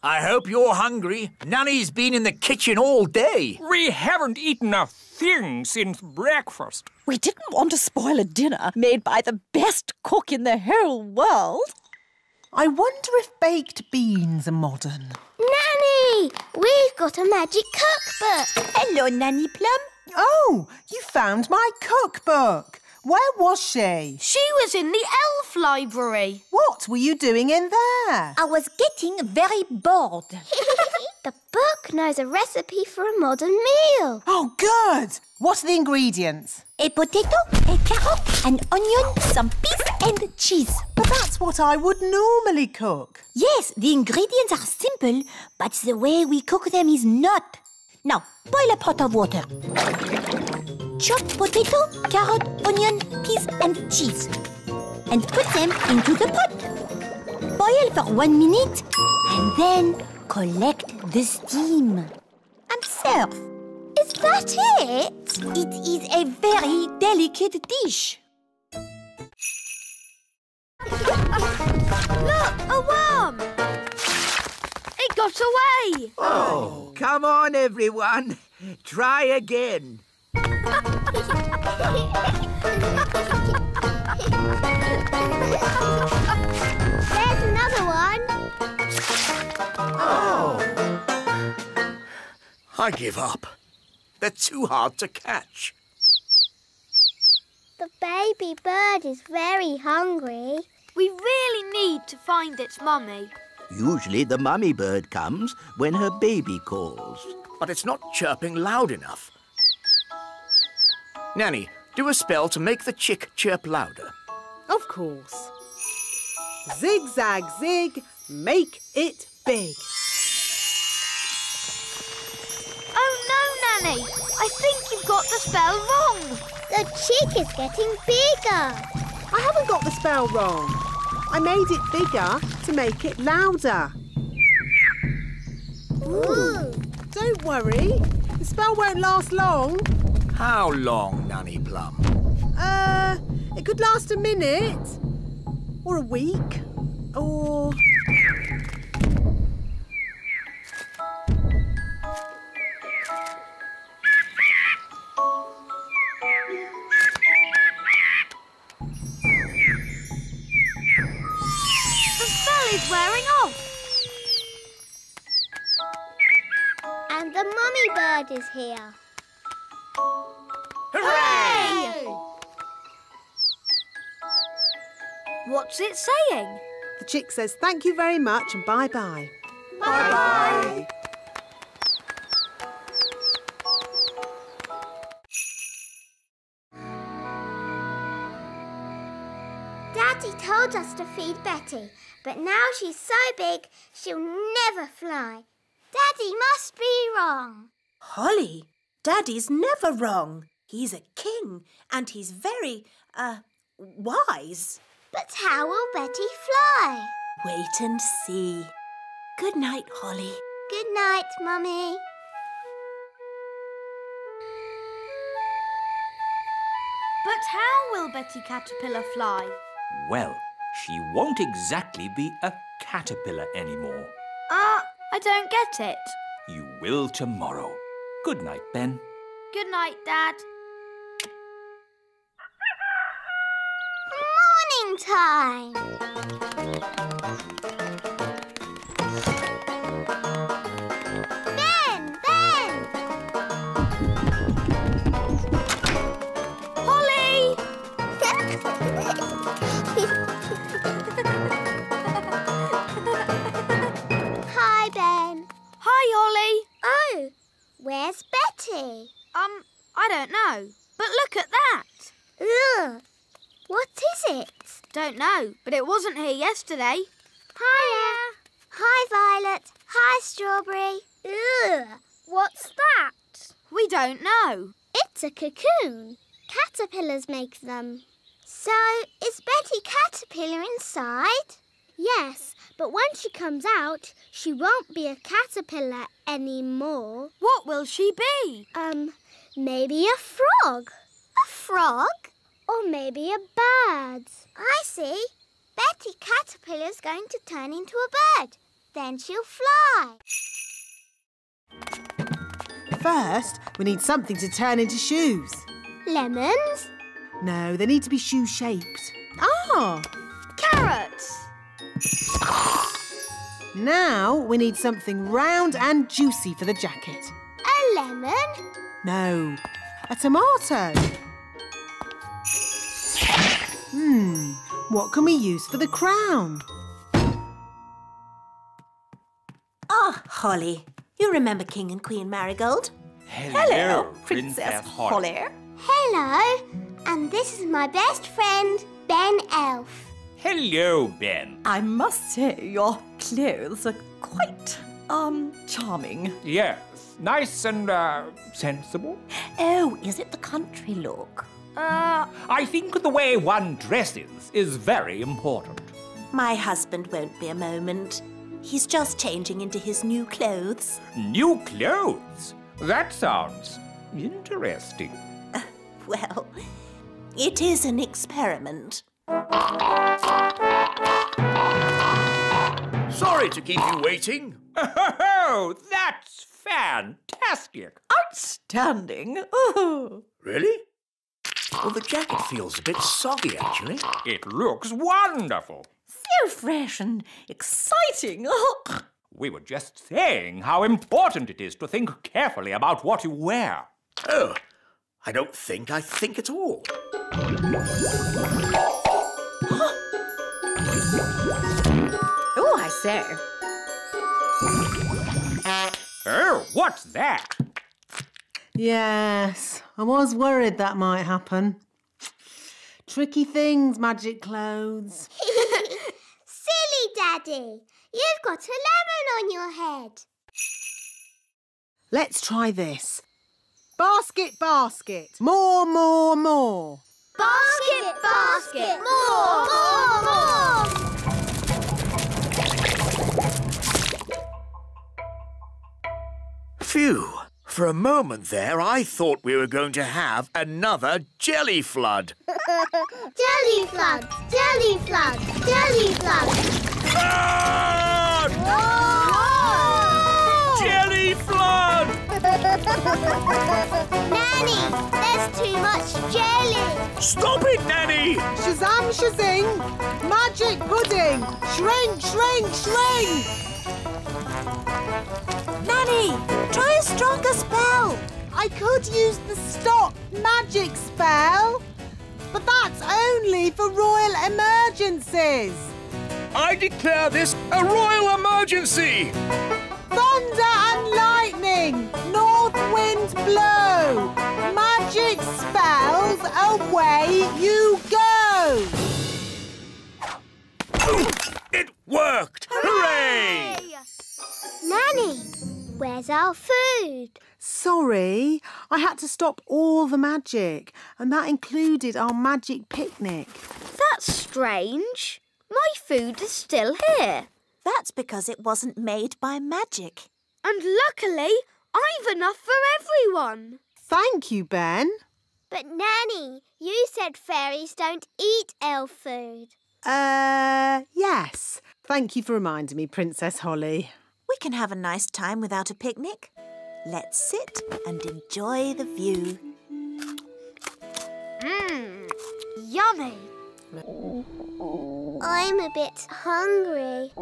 Speaker 4: I hope you're hungry. Nanny's been in the kitchen all day.
Speaker 11: We haven't eaten a thing since breakfast.
Speaker 7: We didn't want to spoil a dinner made by the best cook in the whole world.
Speaker 2: I wonder if baked beans are modern.
Speaker 3: Nanny, we've got a magic cookbook.
Speaker 7: Hello, Nanny Plum.
Speaker 2: Oh, you found my cookbook. Where was she?
Speaker 6: She was in the elf library.
Speaker 2: What were you doing in there?
Speaker 7: I was getting very bored.
Speaker 3: The book knows a recipe for a modern meal.
Speaker 2: Oh, good. What are the ingredients?
Speaker 7: A potato, a carrot, an onion, some peas and cheese.
Speaker 2: But that's what I would normally cook.
Speaker 7: Yes, the ingredients are simple, but the way we cook them is not. Now, boil a pot of water. Chop potato, carrot, onion, peas and cheese. And put them into the pot. Boil for 1 minute and then collect the steam. And serve.
Speaker 3: Is that it?
Speaker 7: It is a very delicate dish.
Speaker 6: Look, a worm. It got away.
Speaker 1: Oh, come on, everyone. Try again.
Speaker 4: Oh! I give up. They're too hard to catch.
Speaker 3: The baby bird is very hungry.
Speaker 6: We really need to find its mummy.
Speaker 1: Usually the mummy bird comes when her baby calls.
Speaker 4: But it's not chirping loud enough. Nanny, do a spell to make the chick chirp louder.
Speaker 2: Of course. Zig-zag zig, make it big.
Speaker 6: Oh no, Nanny! I think you've got the spell wrong.
Speaker 3: The chick is getting bigger.
Speaker 2: I haven't got the spell wrong. I made it bigger to make it louder.
Speaker 3: Ooh.
Speaker 2: Don't worry. The spell won't last long.
Speaker 4: How long, Nanny Plum?
Speaker 2: It could last a minute. Or a week. Or...
Speaker 6: The spell is wearing off.
Speaker 3: And the mummy bird is here.
Speaker 6: Hooray! What's it saying?
Speaker 2: The chick says thank you very much and bye-bye.
Speaker 3: Bye-bye. Daddy told us to feed Betty, but now she's so big she'll never fly. Daddy must be wrong.
Speaker 5: Holly, Daddy's never wrong. He's a king and he's very, wise.
Speaker 3: But how will Betty fly?
Speaker 5: Wait and see. Good night, Holly.
Speaker 3: Good night, Mummy.
Speaker 6: But how will Betty Caterpillar fly?
Speaker 10: Well, she won't exactly be a caterpillar anymore.
Speaker 6: I don't get it.
Speaker 10: You will tomorrow. Good night, Ben.
Speaker 6: Good night, Dad.
Speaker 3: Morning time. Ben!
Speaker 6: Holly!
Speaker 3: Hi, Ben.
Speaker 6: Hi, Holly.
Speaker 3: Oh, where's Betty?
Speaker 6: I don't know. But look at that.
Speaker 3: Ugh. What is it?
Speaker 6: Don't know, but it wasn't here yesterday.
Speaker 3: Hiya. Hi, Violet. Hi, Strawberry. Ugh. What's that?
Speaker 6: We don't know.
Speaker 3: It's a cocoon. Caterpillars make them. So, is Betty Caterpillar inside? Yes, but when she comes out, she won't be a caterpillar anymore.
Speaker 6: What will she be?
Speaker 3: Maybe a frog. A frog? Or maybe a bird. I see. Betty Caterpillar's going to turn into a bird. Then she'll fly.
Speaker 2: First, we need something to turn into shoes.
Speaker 3: Lemons?
Speaker 2: No, they need to be shoe-shaped. Ah!
Speaker 6: Carrots.
Speaker 2: Now we need something round and juicy for the jacket.
Speaker 3: A lemon?
Speaker 2: No, a tomato. What can we use for the crown?
Speaker 5: Ah, Holly. You remember King and Queen Marigold?
Speaker 10: Hello, Princess Holly.
Speaker 3: Hello. And this is my best friend, Ben Elf.
Speaker 10: Hello, Ben.
Speaker 12: I must say your clothes are quite, charming.
Speaker 10: Yes, nice and, sensible.
Speaker 12: Oh, is it the country look?
Speaker 10: I think the way one dresses is very important.
Speaker 5: My husband won't be a moment. He's just changing into his new clothes.
Speaker 10: New clothes? That sounds interesting.
Speaker 5: Well, it is an experiment.
Speaker 4: Sorry to keep you waiting.
Speaker 10: Oh, that's fantastic.
Speaker 12: Outstanding. Oh.
Speaker 4: Really? Well, the jacket feels a bit soggy, actually.
Speaker 10: It looks wonderful.
Speaker 12: So fresh and exciting.
Speaker 10: We were just saying how important it is to think carefully about what you wear.
Speaker 4: Oh, I don't think I think at all.
Speaker 12: Oh, I say.
Speaker 10: Oh, what's that?
Speaker 2: Yes, I was worried that might happen. Tricky things, magic clothes.
Speaker 3: Silly Daddy, you've got a lemon on your head.
Speaker 2: Let's try this. Basket, basket. More, more, more.
Speaker 3: Basket, basket, more, more, more.
Speaker 4: Phew. For a moment there, I thought we were going to have another jelly flood.
Speaker 3: Jelly floods, jelly floods, jelly floods.
Speaker 4: Ah! Jelly flood!
Speaker 3: Nanny, there's too much jelly.
Speaker 4: Stop it, Nanny!
Speaker 2: Shazam, shazing. Magic pudding. Shrink, shrink, shrink.
Speaker 5: Nanny, try a stronger spell.
Speaker 2: I could use the stop magic spell, but that's only for royal emergencies.
Speaker 4: I declare this a royal emergency!
Speaker 2: Thunder and lightning, north wind blow, magic spells, away you go.
Speaker 4: It worked! Hooray!
Speaker 3: Nanny, where's our food?
Speaker 2: Sorry, I had to stop all the magic, and that included our magic picnic.
Speaker 6: That's strange. My food is still here.
Speaker 5: That's because it wasn't made by magic.
Speaker 6: And luckily, I've enough for everyone.
Speaker 2: Thank you, Ben.
Speaker 3: But Nanny, you said fairies don't eat elf food.
Speaker 2: Yes. Thank you for reminding me, Princess Holly.
Speaker 5: We can have a nice time without a picnic. Let's sit and enjoy the view.
Speaker 6: Yummy.
Speaker 3: I'm a bit hungry.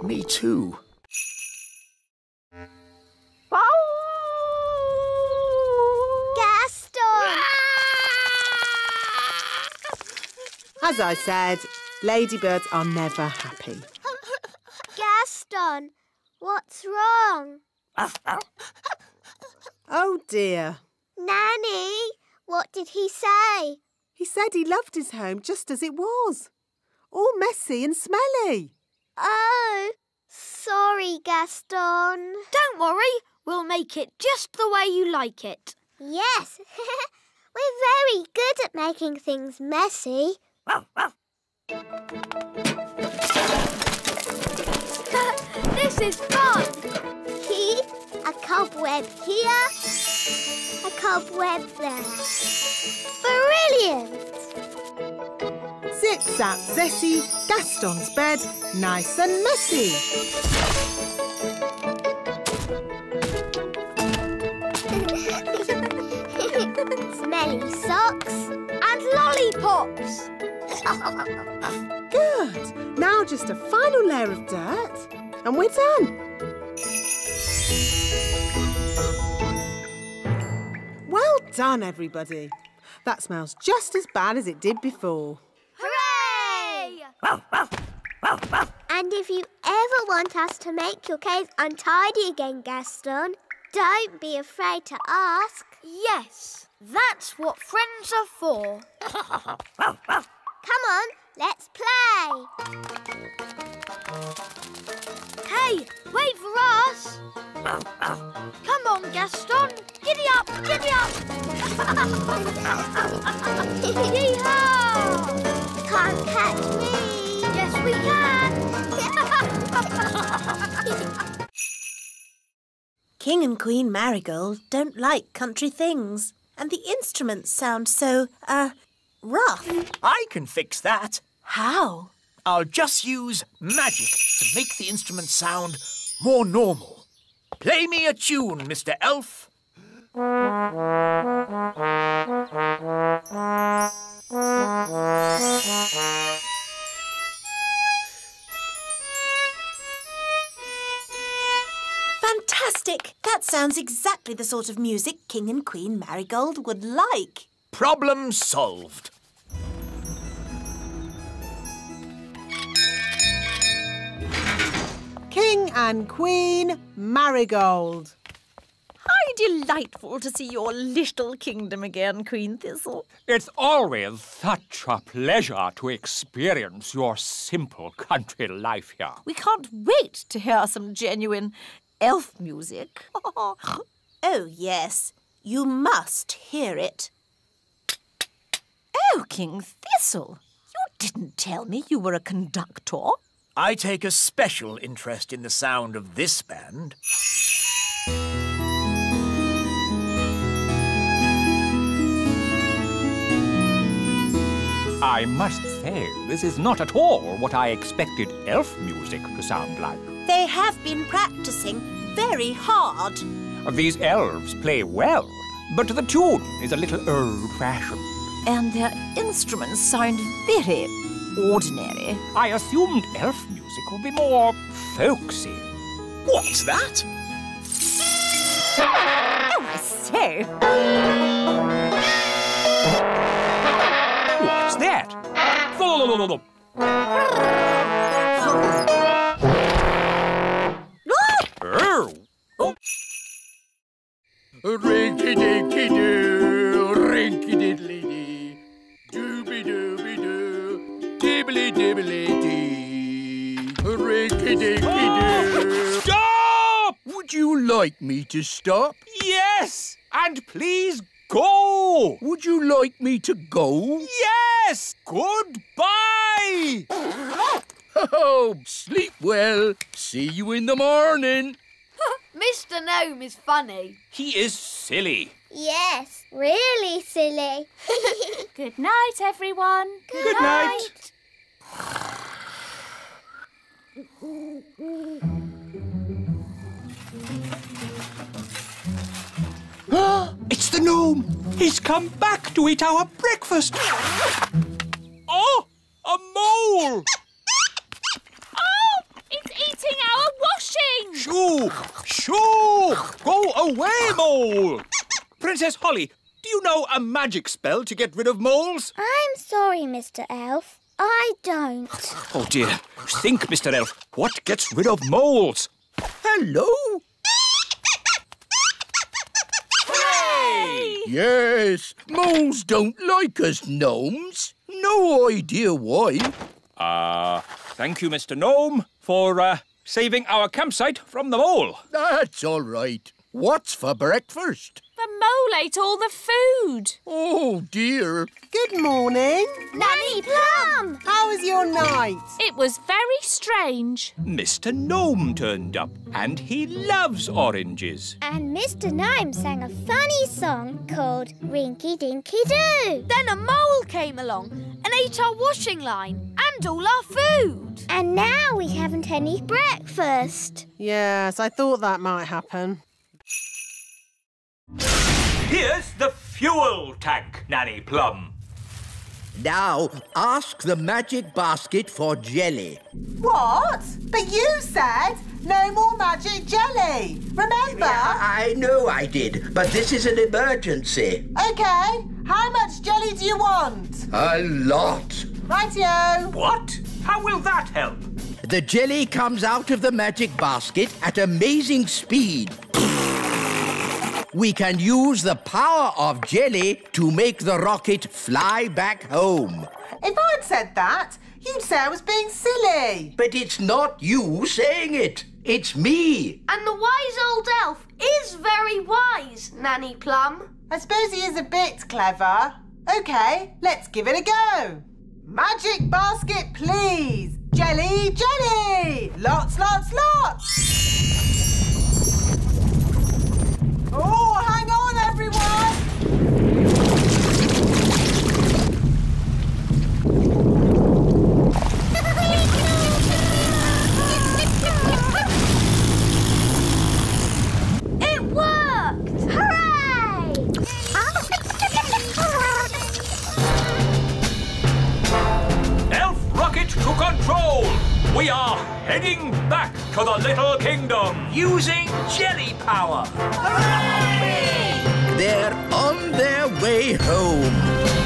Speaker 4: Me too.
Speaker 3: Gaston!
Speaker 2: As I said, ladybirds are never happy.
Speaker 3: Gaston, what's wrong?
Speaker 2: Oh dear.
Speaker 3: Nanny, what did he say?
Speaker 2: He said he loved his home just as it was. All messy and smelly.
Speaker 3: Oh, sorry, Gaston.
Speaker 6: Don't worry, we'll make it just the way you like it.
Speaker 3: Yes, we're very good at making things messy.
Speaker 6: This is fun.
Speaker 3: A cobweb here, a cobweb there. Brilliant!
Speaker 2: Zip-zap, zessie, Gaston's bed, nice and messy.
Speaker 3: Smelly socks.
Speaker 6: And lollipops.
Speaker 2: Good. Now just a final layer of dirt and we're done. Well done, everybody. That smells just as bad as it did before.
Speaker 6: Hooray!
Speaker 3: And if you ever want us to make your cave untidy again, Gaston, don't be afraid to ask.
Speaker 6: Yes, that's what friends are for.
Speaker 3: Come on, let's play.
Speaker 6: Hey, wait for us. Come on, Gaston. Giddy up, giddy up. Yee-haw!
Speaker 3: Can't catch me.
Speaker 6: Yes, we can.
Speaker 5: King and Queen Marigold don't like country things, and the instruments sound so, rough.
Speaker 4: I can fix that.
Speaker 5: How?
Speaker 4: I'll just use magic to make the instrument sound more normal. Play me a tune, Mr. Elf.
Speaker 5: Fantastic! That sounds exactly the sort of music King and Queen Marigold would like.
Speaker 4: Problem solved.
Speaker 2: King and Queen Marigold.
Speaker 12: How delightful to see your little kingdom again, Queen Thistle.
Speaker 10: It's always such a pleasure to experience your simple country life here.
Speaker 12: We can't wait to hear some genuine elf music.
Speaker 5: Oh, yes. You must hear it.
Speaker 12: Oh, King Thistle, you didn't tell me you were a conductor.
Speaker 4: I take a special interest in the sound of this band.
Speaker 10: I must say, this is not at all what I expected elf music to sound like.
Speaker 5: They have been practicing very hard.
Speaker 10: These elves play well, but the tune is a little old-fashioned.
Speaker 12: And their instruments sound very ordinary.
Speaker 10: I assumed elf music would be more folksy.
Speaker 4: What's that?
Speaker 12: Oh, I say.
Speaker 10: What's that?
Speaker 5: Oh!
Speaker 1: Rinky-dinky-doo, rinky-diddly-dee, dooby-dooby-doo, dibbly-dibbly-dee, rinky-dinky-doo.
Speaker 10: Stop!
Speaker 1: Would you like me to stop?
Speaker 10: Yes! And please go!
Speaker 1: Would you like me to go?
Speaker 10: Yes! Goodbye!
Speaker 1: Oh, sleep well. See you in the morning.
Speaker 6: Mr. Gnome is funny.
Speaker 10: He is silly.
Speaker 3: Yes, really silly.
Speaker 9: Good night, everyone.
Speaker 10: Good night.
Speaker 11: It's the gnome!
Speaker 10: He's come back to eat our breakfast. Oh, a mole!
Speaker 9: Oh, it's eating our washing.
Speaker 10: Shoo! Shoo! Go away, mole! Princess Holly, do you know a magic spell to get rid of moles?
Speaker 3: I'm sorry, Mr. Elf. I don't.
Speaker 10: Oh, dear. Think, Mr. Elf. What gets rid of moles?
Speaker 1: Hello?
Speaker 10: Hooray!
Speaker 1: Yes, moles don't like us gnomes. No idea why.
Speaker 10: Thank you, Mr. Gnome, for saving our campsite from the mole.
Speaker 1: That's all right. What's for breakfast?
Speaker 9: The mole ate all the food.
Speaker 1: Oh, dear.
Speaker 2: Good morning.
Speaker 3: Nanny Plum!
Speaker 2: How was your night?
Speaker 9: It was very strange.
Speaker 10: Mr. Gnome turned up, and he loves oranges.
Speaker 3: And Mr. Gnome sang a funny song called Rinky Dinky Doo.
Speaker 6: Then a mole came along and ate our washing line and all our food.
Speaker 3: And now we haven't any breakfast.
Speaker 2: Yes, I thought that might happen.
Speaker 10: Here's the fuel tank, Nanny Plum.
Speaker 1: Now, ask the magic basket for jelly.
Speaker 2: What? But you said no more magic jelly. Remember?
Speaker 1: I know I did, but this is an emergency.
Speaker 2: OK. How much jelly do you want?
Speaker 1: A lot.
Speaker 2: Rightio.
Speaker 10: What? How will that help?
Speaker 1: The jelly comes out of the magic basket at amazing speed. We can use the power of jelly to make the rocket fly back home.
Speaker 2: If I'd said that, you'd say I was being silly.
Speaker 1: But it's not you saying it. It's me.
Speaker 6: And the wise old elf is very wise, Nanny Plum.
Speaker 2: I suppose he is a bit clever. OK, let's give it a go. Magic basket, please. Jelly, jelly. Lots, lots, lots. Oh, hang on, everyone!
Speaker 6: It worked!
Speaker 3: Hooray!
Speaker 10: Elf rocket to control! We are
Speaker 13: heading back to the Little Kingdom.
Speaker 4: Using jelly power.
Speaker 1: They're on their way home.